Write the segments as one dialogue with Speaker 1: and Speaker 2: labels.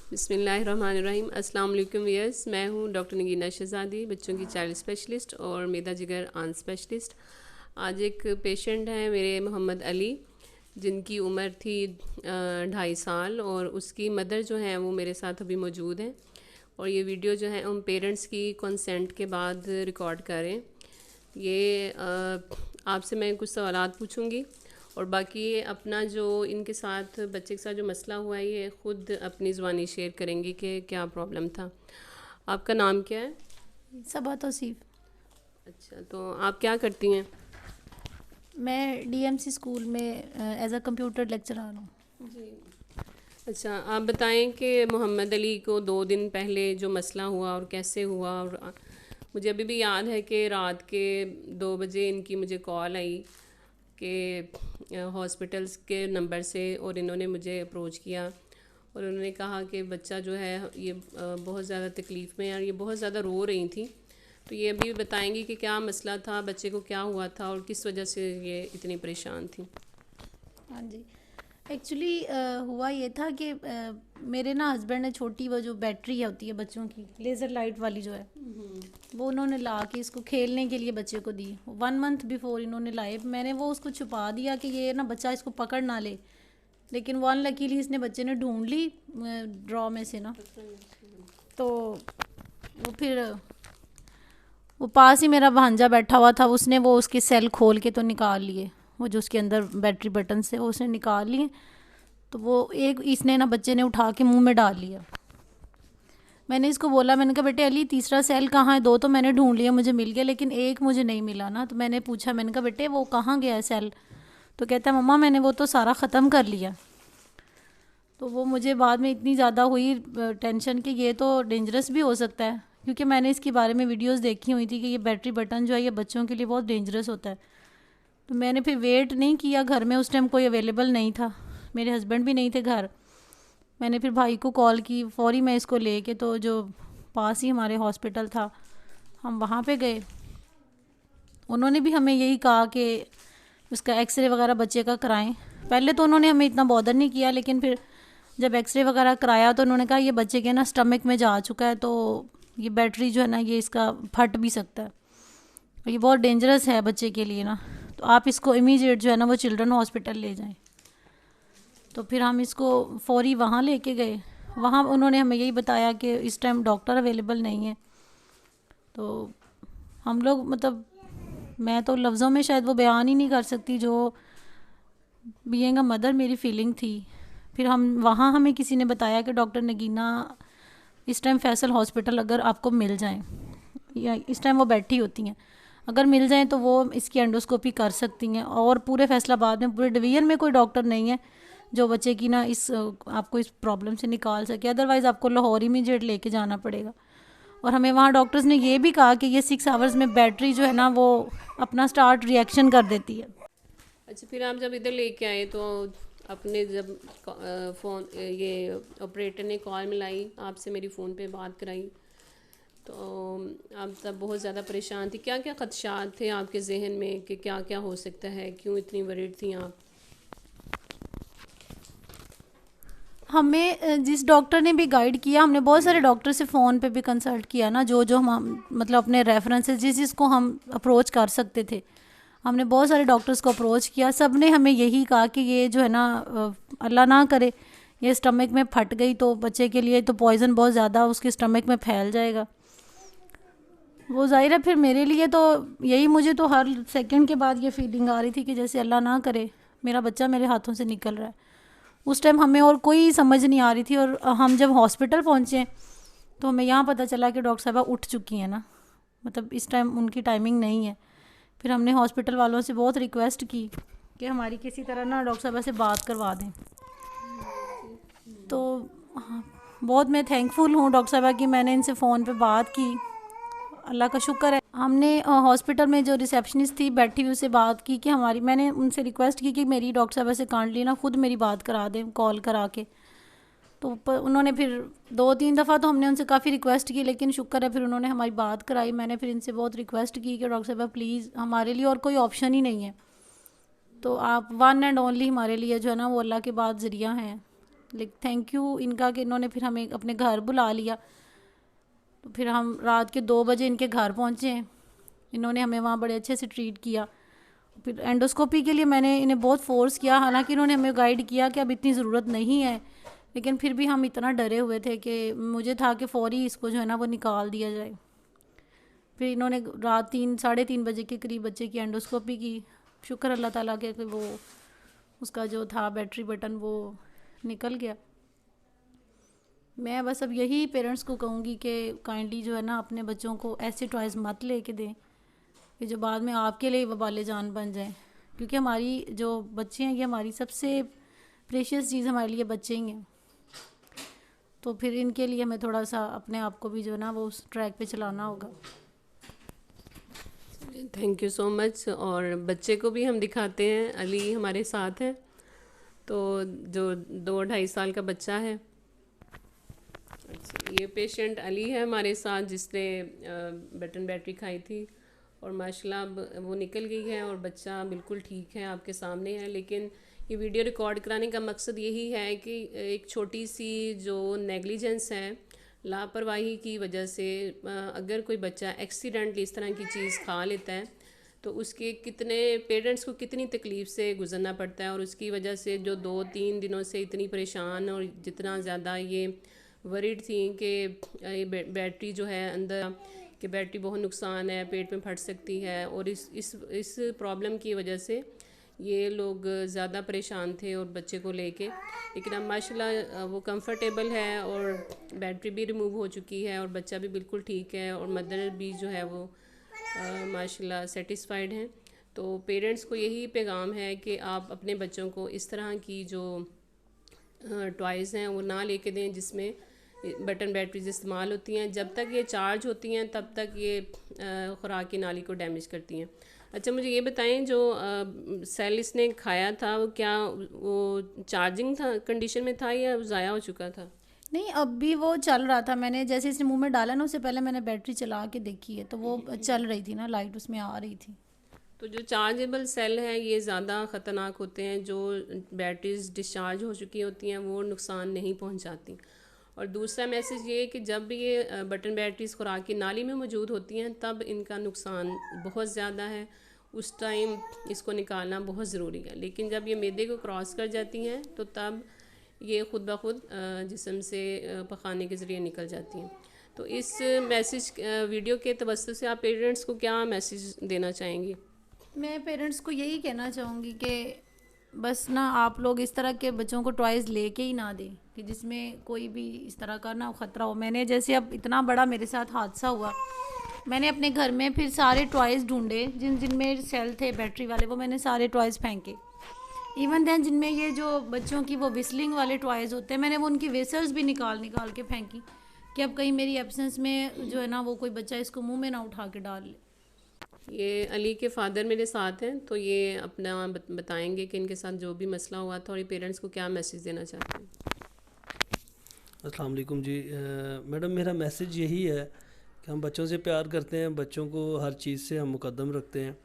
Speaker 1: बिस्मिल्लाहिर्रहमानिर्रहीम। अस्सलाम वालेकुम व्यूअर्स, मैं हूँ डॉक्टर नगीना शहज़ादी, बच्चों की चाइल्ड स्पेशलिस्ट और मैदा जिगर आंत स्पेशलिस्ट। आज एक पेशेंट हैं मेरे मोहम्मद अली, जिनकी उम्र थी 2.5 साल और उसकी मदर जो हैं वो मेरे साथ अभी मौजूद हैं। और ये वीडियो जो है उन पेरेंट्स की कंसेंट के बाद रिकॉर्ड करें। ये आपसे मैं कुछ सवालात पूछूंगी और बाकी अपना जो इनके साथ बच्चे के साथ जो मसला हुआ है ये ख़ुद अपनी ज़ुबानी शेयर करेंगी कि क्या प्रॉब्लम था। आपका नाम क्या है?
Speaker 2: सबा तौसीफ़।
Speaker 1: अच्छा, तो आप क्या करती हैं?
Speaker 2: मैं डीएमसी स्कूल में एज अ कंप्यूटर लेक्चरर हूँ।
Speaker 1: जी। अच्छा, आप बताएं कि मोहम्मद अली को 2 दिन पहले जो मसला हुआ और कैसे हुआ। और मुझे अभी भी याद है कि रात के 2 बजे इनकी मुझे कॉल आई कि हॉस्पिटल्स के नंबर से, और इन्होंने मुझे अप्रोच किया और उन्होंने कहा कि बच्चा जो है ये बहुत ज़्यादा तकलीफ़ में है और ये बहुत ज़्यादा रो रही थी। तो ये अभी बताएंगी कि क्या मसला था, बच्चे को क्या हुआ था और किस वजह से ये इतनी परेशान थी।
Speaker 2: हाँ जी, एक्चुअली हुआ ये था कि मेरे ना हस्बैंड ने छोटी वो जो बैटरी होती है बच्चों की लेज़र लाइट वाली जो है वो उन्होंने ला के इसको खेलने के लिए बच्चे को दी। 1 मंथ बिफोर इन्होंने लाए। मैंने वो उसको छुपा दिया कि ये ना बच्चा इसको पकड़ ना ले, लेकिन वो अनलकीली इसने बच्चे ने ढूंढ ली ड्रॉ में से ना। तो वो फिर वो पास ही मेरा भांजा बैठा हुआ था, उसने वो उसके सेल खोल के तो निकाल लिए, वो जो उसके अंदर बैटरी बटन से वो उसने निकाल लिए। तो वो एक इसने ना बच्चे ने उठा के मुंह में डाल लिया। मैंने इसको बोला, मैंने कहा बेटे अली तीसरा सेल कहाँ है? 2 तो मैंने ढूंढ लिया, मुझे मिल गया, लेकिन एक मुझे नहीं मिला ना। तो मैंने पूछा, मैंने कहा बेटे वो कहाँ गया है सेल? तो कहता है मम्मा मैंने वो तो सारा ख़त्म कर लिया। तो वो मुझे बाद में इतनी ज़्यादा हुई टेंशन कि ये तो डेंजरस भी हो सकता है, क्योंकि मैंने इसके बारे में वीडियोस देखी हुई थी कि ये बैटरी बटन जो है ये बच्चों के लिए बहुत डेंजरस होता है। तो मैंने फिर वेट नहीं किया, घर में उस टाइम कोई अवेलेबल नहीं था, मेरे हस्बैंड भी नहीं थे घर। मैंने फिर भाई को कॉल की, फ़ौरी मैं इसको लेके तो जो पास ही हमारे हॉस्पिटल था हम वहाँ पे गए। उन्होंने भी हमें यही कहा कि उसका एक्सरे वगैरह बच्चे का कराएं। पहले तो उन्होंने हमें इतना बॉदर नहीं किया, लेकिन फिर जब एक्सरे वगैरह कराया तो उन्होंने कहा ये बच्चे के ना स्टमक में जा चुका है, तो ये बैटरी जो है ना ये इसका फट भी सकता है, ये बहुत डेंजरस है बच्चे के लिए ना। तो आप इसको इमीडिएट जो है ना वो चिल्ड्रन हॉस्पिटल ले जाएं। तो फिर हम इसको फ़ौरी वहाँ लेके गए। वहाँ उन्होंने हमें यही बताया कि इस टाइम डॉक्टर अवेलेबल नहीं है। तो हम लोग मतलब मैं तो लफ्ज़ों में शायद वो बयान ही नहीं कर सकती जो बीइंग अ मदर मेरी फीलिंग थी। फिर हम वहाँ हमें किसी ने बताया कि डॉक्टर नगीना इस टाइम फैसल हॉस्पिटल अगर आपको मिल जाए, या इस टाइम वो बैठी होती हैं, अगर मिल जाए तो वो इसकी एंडोस्कोपी कर सकती हैं। और पूरे फैसलाबाद में पूरे डिवीज़न में कोई डॉक्टर नहीं है जो बच्चे की ना इस आपको इस प्रॉब्लम से निकाल सके, अदरवाइज़ आपको लाहौर इमीडिएट लेके जाना पड़ेगा। और हमें वहाँ डॉक्टर्स ने ये भी कहा कि ये 6 आवर्स में बैटरी जो है ना वो अपना स्टार्ट रिएक्शन कर देती है।
Speaker 1: अच्छा, फिर आप जब इधर लेके आए तो अपने जब फ़ोन ये ऑपरेटर ने कॉल मिलाई आपसे, मेरी फ़ोन पे बात कराई, तो आप तब बहुत ज़्यादा परेशान थी। क्या क्या ख़दशात थे आपके जहन में कि क्या क्या हो सकता है? क्यों इतनी वरीड थी आप?
Speaker 2: हमें जिस डॉक्टर ने भी गाइड किया, हमने बहुत सारे डॉक्टर से फ़ोन पे भी कंसल्ट किया ना, जो जो हम मतलब अपने रेफरेंसेस जिस जिसको हम अप्रोच कर सकते थे, हमने बहुत सारे डॉक्टर्स को अप्रोच किया। सब ने हमें यही कहा कि ये जो है ना अल्लाह ना करे ये स्टमक में फट गई तो बच्चे के लिए तो पॉइज़न बहुत ज़्यादा उसके स्टमक में फैल जाएगा। वो ज़ाहिर है फिर मेरे लिए तो यही, मुझे तो हर सेकंड के बाद ये फीलिंग आ रही थी कि जैसे अल्लाह ना करे मेरा बच्चा मेरे हाथों से निकल रहा है। उस टाइम हमें और कोई समझ नहीं आ रही थी। और हम जब हॉस्पिटल पहुँचे तो हमें यहाँ पता चला कि डॉक्टर साहबा उठ चुकी हैं ना, मतलब इस टाइम उनकी टाइमिंग नहीं है। फिर हमने हॉस्पिटल वालों से बहुत रिक्वेस्ट की कि हमारी किसी तरह ना डॉक्टर साहबा से बात करवा दें। तो हाँ, बहुत मैं थैंकफुल हूँ डॉक्टर साहबा कि मैंने इनसे फ़ोन पे बात की, अल्लाह का शुक्र है। हमने हॉस्पिटल में जो रिसेप्शनिस्ट थी बैठी हुई उससे बात की कि हमारी, मैंने उनसे रिक्वेस्ट की कि मेरी डॉक्टर साहबा से काइंडली ना खुद मेरी बात करा दें कॉल करा के। तो उन्होंने फिर 2-3 दफ़ा तो हमने उनसे काफ़ी रिक्वेस्ट की, लेकिन शुक्र है फिर उन्होंने हमारी बात कराई। मैंने फिर इनसे बहुत रिक्वेस्ट की कि डॉक्टर साहबा प्लीज़, हमारे लिए और कोई ऑप्शन ही नहीं है, तो आप वन एंड ओनली हमारे लिए जो है ना वो अल्लाह के बाद ज़रिया हैं, लेकिन थैंक यू इनका कि इन्होंने फिर हमें अपने घर बुला लिया। तो फिर हम रात के 2 बजे इनके घर पहुँचे हैं। इन्होंने हमें वहाँ बड़े अच्छे से ट्रीट किया। फिर एंडोस्कोपी के लिए मैंने इन्हें बहुत फ़ोर्स किया, हालांकि इन्होंने हमें गाइड किया कि अब इतनी ज़रूरत नहीं है, लेकिन फिर भी हम इतना डरे हुए थे कि मुझे था कि फ़ौरी इसको जो है ना वो निकाल दिया जाए। फिर इन्होंने रात 3 साढ़े 3 बजे के करीब बच्चे की एंडोस्कोपी की। शुक्र अल्लाह ताला के कि वो उसका जो था बैटरी बटन वो निकल गया। मैं बस अब यही पेरेंट्स को कहूँगी कि काइंडली जो है ना अपने बच्चों को ऐसे टॉयज़ मत लेके दें कि जो बाद में आपके लिए वबाले जान बन जाएं, क्योंकि हमारी जो बच्चे हैं ये हमारी सबसे प्रेशियस चीज़ हमारे लिए बच्चे ही हैं। तो फिर इनके लिए हमें थोड़ा सा अपने आप को भी जो है ना वो उस ट्रैक पे चलाना होगा।
Speaker 1: Thank you so much. और बच्चे को भी हम दिखाते हैं, अली हमारे साथ है। तो जो 2-2.5 साल का बच्चा है, अच्छा, ये पेशेंट अली है हमारे साथ जिसने बटन बैटरी खाई थी और माशाल्लाह अब वो निकल गई है और बच्चा बिल्कुल ठीक है, आपके सामने है। लेकिन ये वीडियो रिकॉर्ड कराने का मकसद यही है कि एक छोटी सी जो नेग्लिजेंस है, लापरवाही की वजह से अगर कोई बच्चा एक्सीडेंटली इस तरह की चीज़ खा लेता है तो उसके कितने पेरेंट्स को कितनी तकलीफ़ से गुजरना पड़ता है। और उसकी वजह से जो 2-3 दिनों से इतनी परेशान और जितना ज़्यादा ये वरीड थी कि ये बैटरी जो है अंदर कि बैटरी बहुत नुकसान है, पेट में फट सकती है, और इस प्रॉब्लम की वजह से ये लोग ज़्यादा परेशान थे और बच्चे को लेके। लेकिन अब माशाल्लाह वो कंफर्टेबल है और बैटरी भी रिमूव हो चुकी है और बच्चा भी बिल्कुल ठीक है और मदर भी जो है वो माशाल्लाह सेटिस्फाइड हैं। तो पेरेंट्स को यही पैगाम है कि आप अपने बच्चों को इस तरह की जो टॉयज़ हैं वो ना लेके दें जिसमें बटन बैटरीज इस्तेमाल होती हैं। जब तक ये चार्ज होती हैं तब तक ये खुराक की नाली को डैमेज करती हैं। अच्छा, मुझे ये बताएं, जो सेल इसने खाया था वो क्या वो चार्जिंग था कंडीशन में था या ज़ाया हो चुका था?
Speaker 2: नहीं, अब भी वो चल रहा था। मैंने जैसे इसने मुंह में डाला ना, उससे पहले मैंने बैटरी चला के देखी है तो वो चल रही थी ना, लाइट उसमें आ रही थी।
Speaker 1: तो जो चार्जेबल सेल है ये ज़्यादा ख़तरनाक होते हैं, जो बैटरीज डिस्चार्ज हो चुकी होती हैं वो नुकसान नहीं पहुंचाती। और दूसरा मैसेज ये है कि जब भी ये बटन बैटरीज खुराक की नाली में मौजूद होती हैं तब इनका नुकसान बहुत ज़्यादा है, उस टाइम इसको निकालना बहुत ज़रूरी है। लेकिन जब ये मैदे को क्रॉस कर जाती हैं तो तब ये ख़ुद ब खुद जिस्म से पखाने के ज़रिए निकल जाती हैं। तो इस मैसेज वीडियो के तवज्जुह से आप पेरेंट्स को क्या मैसेज देना चाहेंगी?
Speaker 2: मैं पेरेंट्स को यही कहना चाहूँगी कि बस ना आप लोग इस तरह के बच्चों को टॉयज़ लेके ही ना दें कि जिसमें कोई भी इस तरह का ना ख़तरा हो। मैंने जैसे अब इतना बड़ा मेरे साथ हादसा हुआ, मैंने अपने घर में फिर सारे टॉयज़ ढूंढे जिनमें सेल थे बैटरी वाले, वो मैंने सारे टॉयज़ फेंके। इवन दैन जिनमें ये जो बच्चों की वो विस्लिंग वाले टॉयज़ होते हैं, मैंने वो उनकी वेसल्स भी निकाल के फेंकी कि अब कहीं मेरी एब्सेंस में जो है ना वो कोई बच्चा इसको मुँह में ना उठा के डाल ले।
Speaker 1: ये अली के फादर मेरे साथ हैं, तो ये अपना बताएंगे कि इनके साथ जो भी मसला हुआ था और ये पेरेंट्स को क्या मैसेज देना चाहते हैं।
Speaker 3: अस्सलाम वालेकुम जी। मैडम, मेरा मैसेज यही है कि हम बच्चों से प्यार करते हैं, बच्चों को हर चीज़ से हम मुकद्दम रखते हैं।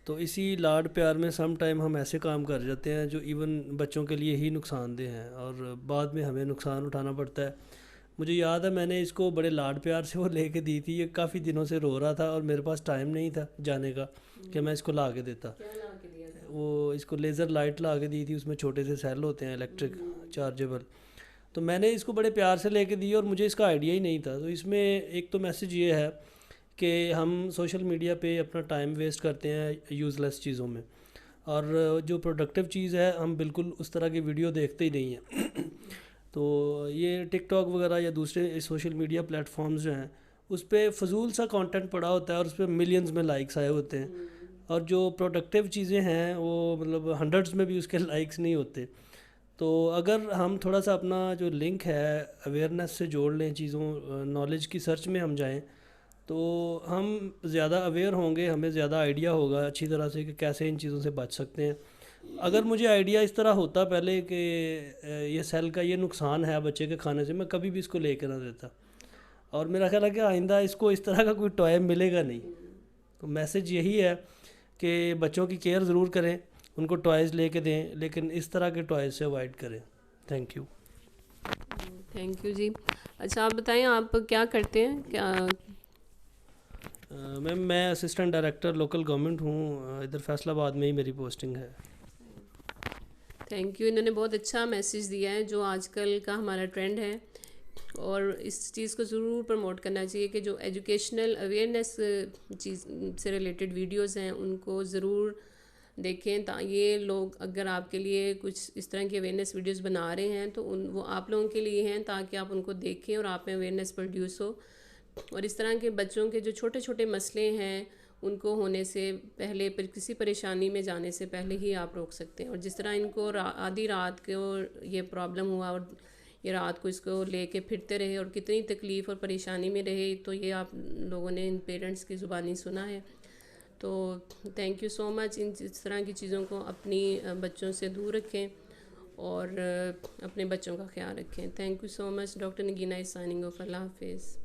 Speaker 3: तो इसी लाड प्यार में सम टाइम हम ऐसे काम कर जाते हैं जो इवन बच्चों के लिए ही नुकसानदेह हैं और बाद में हमें नुकसान उठाना पड़ता है। मुझे याद है मैंने इसको बड़े लाड प्यार से वो लेके दी थी। ये काफ़ी दिनों से रो रहा था और मेरे पास टाइम नहीं था जाने का कि मैं इसको ला के देता।
Speaker 1: क्या ला के दिया था?
Speaker 3: वो इसको लेज़र लाइट ला के दी थी, उसमें छोटे से सेल होते हैं इलेक्ट्रिक चार्जेबल। तो मैंने इसको बड़े प्यार से लेके दी और मुझे इसका आइडिया ही नहीं था। तो इसमें एक तो मैसेज ये है कि हम सोशल मीडिया पे अपना टाइम वेस्ट करते हैं यूज़लेस चीज़ों में, और जो प्रोडक्टिव चीज़ है हम बिल्कुल उस तरह की वीडियो देखते ही नहीं हैं। तो ये टिकटॉक वगैरह या दूसरे सोशल मीडिया प्लेटफॉर्म्स जो हैं उस पर फ़जूल सा कंटेंट पड़ा होता है और उस पर मिलियंस में लाइक्स आए होते हैं, और जो प्रोडक्टिव चीज़ें हैं वो मतलब हंड्रेड्स में भी उसके लाइक्स नहीं होते। तो अगर हम थोड़ा सा अपना जो लिंक है अवेयरनेस से जोड़ लें चीज़ों, नॉलेज की सर्च में हम जाएं, तो हम ज़्यादा अवेयर होंगे, हमें ज़्यादा आइडिया होगा अच्छी तरह से कि कैसे इन चीज़ों से बच सकते हैं। अगर मुझे आइडिया इस तरह होता पहले कि ये सेल का ये नुकसान है बच्चे के खाने से, मैं कभी भी इसको लेकर ना देता। और मेरा ख्याल है कि आइंदा इसको इस तरह का कोई टॉय मिलेगा नहीं। तो मैसेज यही है कि बच्चों की केयर ज़रूर करें, उनको टॉयज़ लेके दें, लेकिन इस तरह के टॉयज़ से अवॉइड करें। Thank you.
Speaker 1: थैंक यू जी। अच्छा आप बताएं, आप क्या करते हैं क्या?
Speaker 3: मैम मैं असिस्टेंट डायरेक्टर लोकल गवर्नमेंट हूँ, इधर फैसलाबाद में ही मेरी पोस्टिंग है।
Speaker 1: Thank you. इन्होंने बहुत अच्छा मैसेज दिया है जो आजकल का हमारा ट्रेंड है, और इस चीज़ को ज़रूर प्रमोट करना चाहिए कि जो एजुकेशनल अवेयरनेस चीज़ से रिलेटेड वीडियोस हैं उनको ज़रूर देखें। ये लोग अगर आपके लिए कुछ इस तरह की अवेयरनेस वीडियोस बना रहे हैं तो वो आप लोगों के लिए हैं, ताकि आप उनको देखें और आप में अवेयरनेस प्रोड्यूस हो, और इस तरह के बच्चों के जो छोटे छोटे मसले हैं उनको होने से पहले किसी परेशानी में जाने से पहले ही आप रोक सकते हैं। और जिस तरह इनको आधी रात को ये प्रॉब्लम हुआ और ये रात को इसको लेके फिरते रहे और कितनी तकलीफ़ और परेशानी में रहे, तो ये आप लोगों ने इन पेरेंट्स की ज़ुबानी सुना है। तो थैंक यू सो मच। इस तरह की चीज़ों को अपनी बच्चों से दूर रखें और अपने बच्चों का ख्याल रखें। Thank you so much. Doctor Nagina is signing off. अल्लाह हाफिज़।